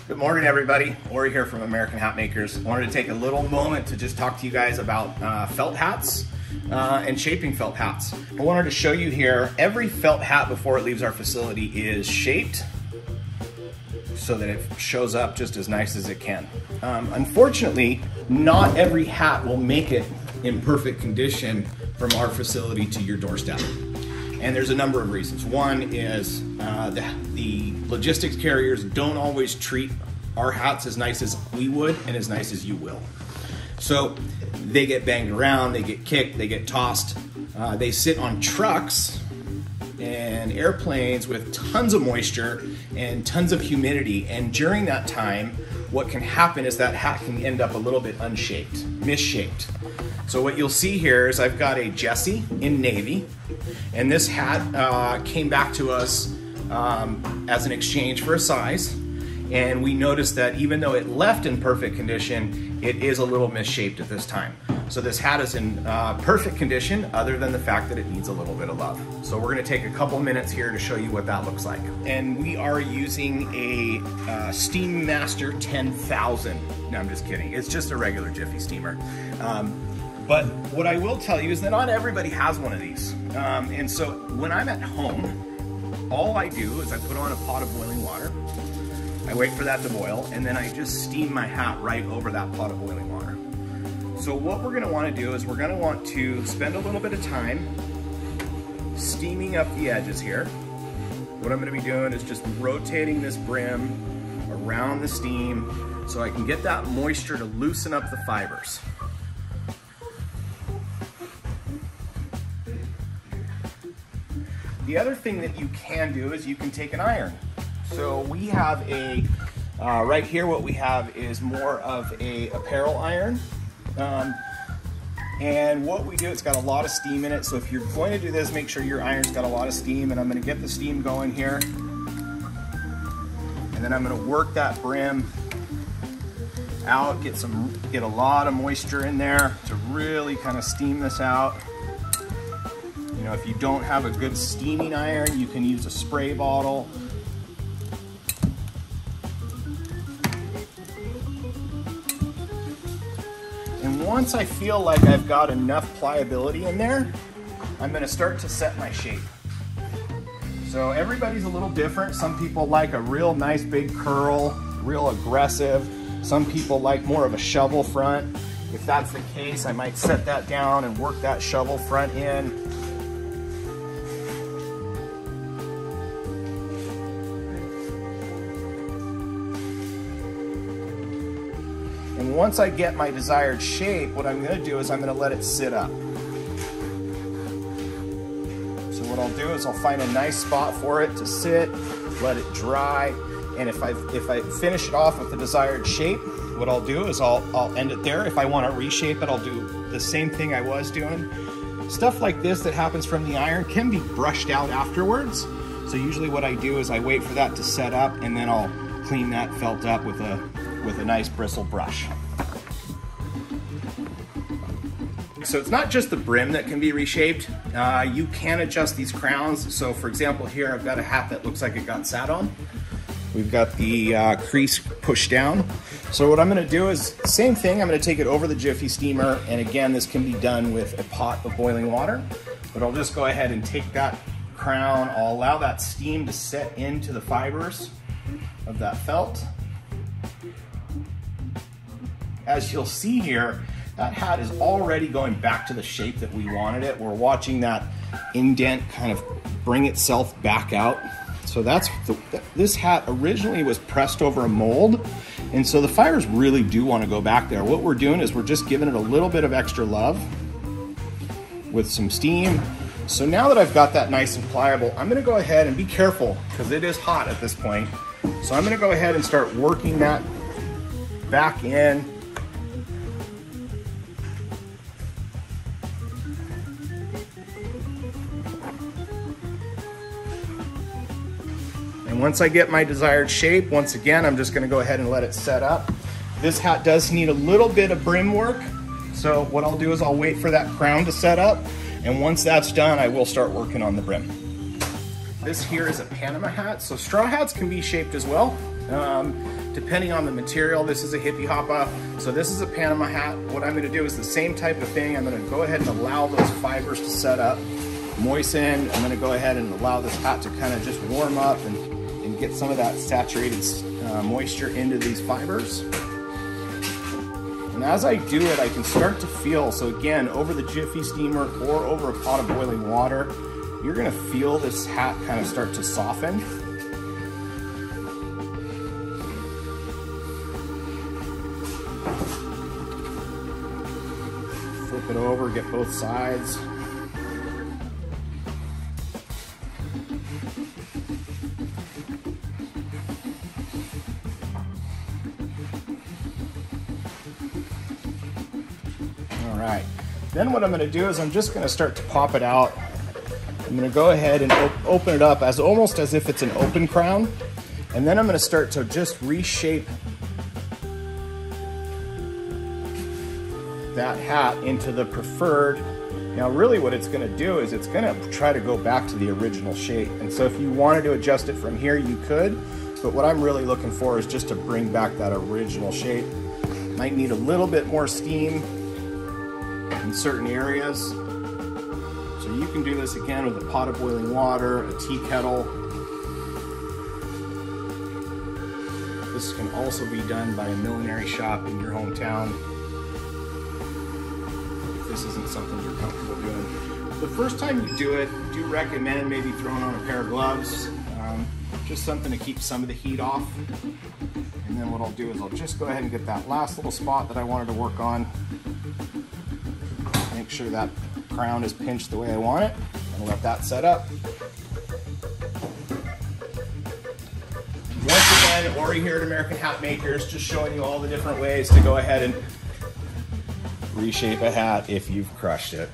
Good morning, everybody. Ori here from American Hat Makers. I wanted to take a little moment to just talk to you guys about felt hats and shaping felt hats. I wanted to show you here, every felt hat before it leaves our facility is shaped so that it shows up just as nice as it can. Unfortunately, not every hat will make it in perfect condition from our facility to your doorstep. And there's a number of reasons. One is the logistics carriers don't always treat our hats as nice as we would and as nice as you will. So they get banged around, they get kicked, they get tossed. They sit on trucks and airplanes with tons of moisture and tons of humidity. And during that time, what can happen is that hat can end up a little bit unshaped, misshaped. So what you'll see here is I've got a Jesse in navy, and this hat came back to us as an exchange for a size, and we noticed that even though it left in perfect condition, it is a little misshaped at this time. So this hat is in perfect condition other than the fact that it needs a little bit of love. So we're gonna take a couple minutes here to show you what that looks like. And we are using a Steam Master 10,000. No, I'm just kidding. It's just a regular Jiffy steamer. But what I will tell you is that not everybody has one of these. And so when I'm at home, all I do is I put on a pot of boiling water, I wait for that to boil, and then I just steam my hat right over that pot of boiling water. So what we're gonna wanna do is we're gonna want to spend a little bit of time steaming up the edges here. What I'm gonna be doing is just rotating this brim around the steam so I can get that moisture to loosen up the fibers. The other thing that you can do is you can take an iron. So we have a, right here what we have is more of a apparel iron. And what we do, it's got a lot of steam in it. So if you're going to do this, make sure your iron's got a lot of steam, and I'm gonna get the steam going here. And then I'm gonna work that brim out, get a lot of moisture in there to really kind of steam this out. You know, if you don't have a good steaming iron, you can use a spray bottle. And once I feel like I've got enough pliability in there, I'm gonna start to set my shape. So everybody's a little different. Some people like a real nice big curl, real aggressive. Some people like more of a shovel front. If that's the case, I might set that down and work that shovel front in. And once I get my desired shape, what I'm gonna do is I'm gonna let it sit up. So what I'll do is I'll find a nice spot for it to sit, let it dry, and if I finish it off with the desired shape, what I'll do is I'll end it there. If I wanna reshape it, I'll do the same thing I was doing. Stuff like this that happens from the iron can be brushed out afterwards. So usually what I do is I wait for that to set up, and then I'll clean that felt up with a nice bristle brush. So it's not just the brim that can be reshaped. You can adjust these crowns. So for example, here I've got a hat that looks like it got sat on. We've got the crease pushed down. So what I'm gonna do is, same thing, I'm gonna take it over the Jiffy steamer, and again, this can be done with a pot of boiling water, but I'll just go ahead and take that crown, I'll allow that steam to set into the fibers of that felt. As you'll see here, that hat is already going back to the shape that we wanted it. We're watching that indent kind of bring itself back out. So this hat originally was pressed over a mold, and so the fibers really do want to go back there. What we're doing is we're just giving it a little bit of extra love with some steam. So now that I've got that nice and pliable, I'm gonna go ahead and be careful because it is hot at this point. So I'm gonna go ahead and start working that back in. And once I get my desired shape, once again, I'm just gonna go ahead and let it set up. This hat does need a little bit of brim work. So what I'll do is I'll wait for that crown to set up. And once that's done, I will start working on the brim. This here is a Panama hat. So straw hats can be shaped as well. depending on the material. This is a hippie hoppa, so this is a Panama hat. What I'm gonna do is the same type of thing. I'm gonna go ahead and allow those fibers to set up, moisten. I'm gonna go ahead and allow this hat to kind of just warm up and get some of that saturated moisture into these fibers. And as I do it, I can start to feel, so again, over the Jiffy steamer or over a pot of boiling water, you're gonna feel this hat kind of start to soften. Flip it over, get both sides. All right, then what I'm gonna do is I'm just gonna start to pop it out. I'm gonna go ahead and open it up as almost as if it's an open crown. And then I'm gonna start to just reshape that hat into the preferred. Now really what it's gonna do is it's gonna try to go back to the original shape. And so if you wanted to adjust it from here, you could, but what I'm really looking for is just to bring back that original shape. Might need a little bit more steam in certain areas. So you can do this again with a pot of boiling water, a tea kettle. This can also be done by a millinery shop in your hometown if this isn't something you're comfortable doing. The first time you do it, I do recommend maybe throwing on a pair of gloves, just something to keep some of the heat off. And then what I'll do is I'll just go ahead and get that last little spot that I wanted to work on. Make sure that crown is pinched the way I want it, and let that set up. Once again, Ori here at American Hat Makers, just showing you all the different ways to go ahead and reshape a hat if you've crushed it.